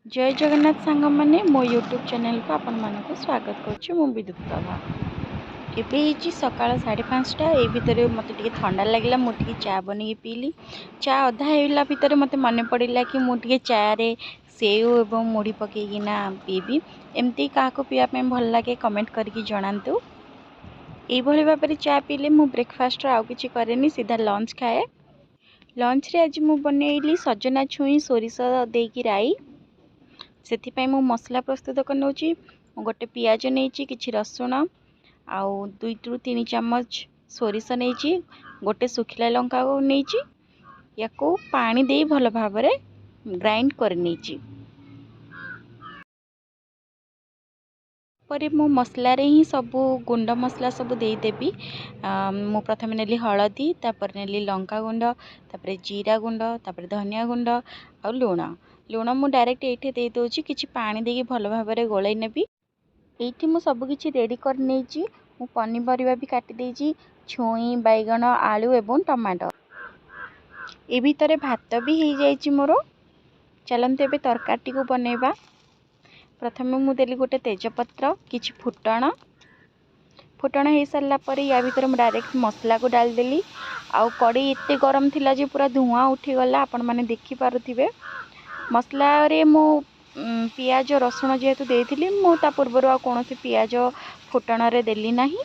जय जगन्नाथ सांग मैंने मो यूट्यूब चैनल को आपण मानक स्वागत करुच्ची मु विद्युत प्रभा। एबे सकाल 5:30 ये भितर मत ठंडा लगे मुझे चा बन पीली। चा अधा है भितर मत मन पड़ा कि मुझे चा रे सेव और मुढ़ी पकईना पीबी। एमती क्या पीवाई भल लगे कमेंट करके जनातु। ये भाव में चा पीले मु ब्रेकफास्ट आउ कि कैनि सीधा लंच खाए। लंच रे आज मु बनैली सजना छुई सोरिष देकी राई। से मु मसला प्रस्तुत कर गोटे पियाज नहीं कि रसुण आउ 2 ରୁ 3 चम्मच सोरिष नहीं गोटे सुखिला लंका नहीं या पानी दे भल भाव ग्राइंड कर नहीं पर मो मसला रे ही सब गुंड मसला सब देदेवी। मु प्रथम नेली हलदी तापर नेली लंका गुंड तापर जीरा गुंड तापर धनिया गुंड आ लुण लुण मु डायरेक्ट ये दे दूची किछि पानी देकी भल भाव गोलाई नेबी। ये मु सब किछि रेडी कर नेची। मु पनीपरिया भी काटी देची छुई बैगण आलू एवं टमाटो। ए भितर भात भी हो जाइछि मोर। चलते एबे तरकारी को बनैबा। प्रथम मु देली गोटे तेजपत्र किछि फुटण फुटण हो सारा पर या भीतर मु डायरेक्ट मसला को डालदेली। आउ कड़े एते गरम थिला जे पूरा धुआं उठीगला आपण माने देखि पारुथिबे। मसला रे मु पियाज रसुण जेहेतु देइथिली मु ता पूर्व आ कोनोसी पियाज फुटण रे देली नाही।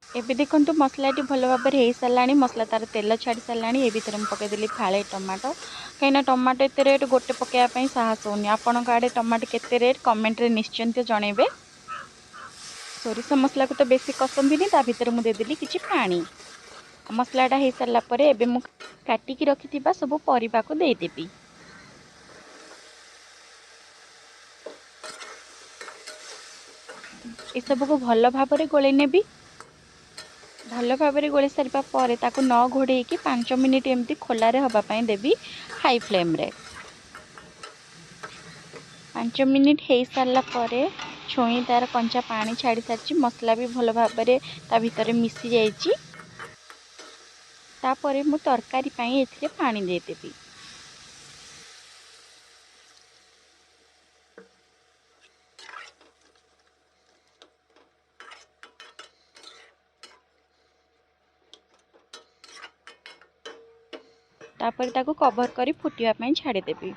एबे देखंतु मसलाटी भल भाव में हो साराणी मसला तार तेल छाड़ी साराणी। ए भीतर पकईदेली फाड़े टमाटो कहीं टमाटो एत रेट गोटे पकड़ा साहस होनी। आपण आड़े टमाटो केते रेट कमेंट रे निश्चिंत जनइबे। सोरिष मसला को तो बेसी कसंदी ता भीतर मु देदेली किछि पानी। मसलाटा हो सारा पर एबे मु काटिकी रखिथिबा सब परिबा को देदेबी। ए सब को भल भाव में गोले नेबी। भल भाव में गोली सारा पर ताकू न घोड़े 5 मिनिट एमती खोलारे हवापाई देवी हाई फ्लेम रे। 5 मिनिट हो सारा पर छुई तार कंचा पानी छाड़ी सारी मसला भी भल भाव में ता भीतर मिसी जाइए। तापर मु तरकारी पाई एथिरे पानी देदेवी। तापर ताको कवर करी फुटिया पाई छाड़ी देवी।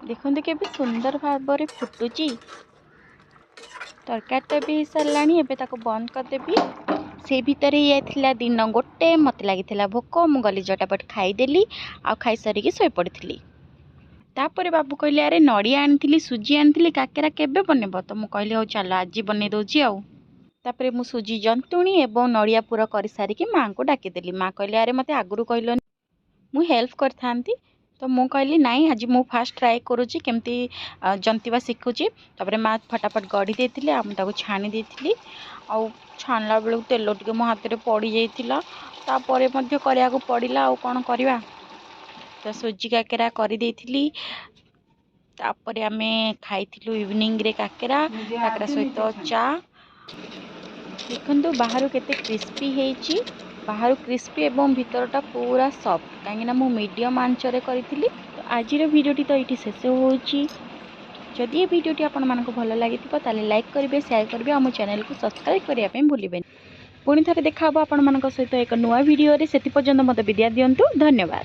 देखते के सुंदर भाव में फुटुची। तरकारी तो भी साराणी एबे ताको बंद करदेवी। से भितर ये थिला दिन गोटे मत लगी भोक मु गली जटापट खाईदेली आ खाई सारिकी शोई पड़ी। तापर बाबू कहले अरे नड़िया आनी सुजी आनी काकेरा केबे बनब तो मु कहली हो चलो आज बन दौची आउ। तापर मु सुजी जंतुणी एवं नड़िया पूरा कर सारिकी माँ को डाकीदेली। माँ कहले अरे मते आगुरु कहलोनी मु हेल्प करथांती। तो मु कहली नाई आज मु फास्ट ट्राए करूची केमती जंतीवा शिखुची। तापर माँ फटाफट गढ़ी देथिले आ मु ताको छाणी देथिली। आ छाणला बेलू तेल टिके मो हाथ में पड़ जाइथिला। तापर मध्य करिया को पड़िला आ कोन करबा। तो सुजी काकेरा कर देथिली। तापर आमे खाइथिलु इवनिंग रे काकेरा काकेरा सहित चा। देखंतु बाहर केते क्रिस्पी हेची। बाहर क्रिस्पी एवं भीतरटा पूरा सॉफ्ट कहीं मु मीडियम आंचरे करी। तो आज वीडियोटी तो ये शेष होची। जदि ये वीडियोटी आपण मानक भल लगी ताले लाइक करेंगे शेयर करेंगे और मो चैनल को सब्सक्राइब करने भूलें। पुणी थे देखा आपण मान सहित एक नुआ वीडियो से पर्यंत मत विदा दिंतु। धन्यवाद।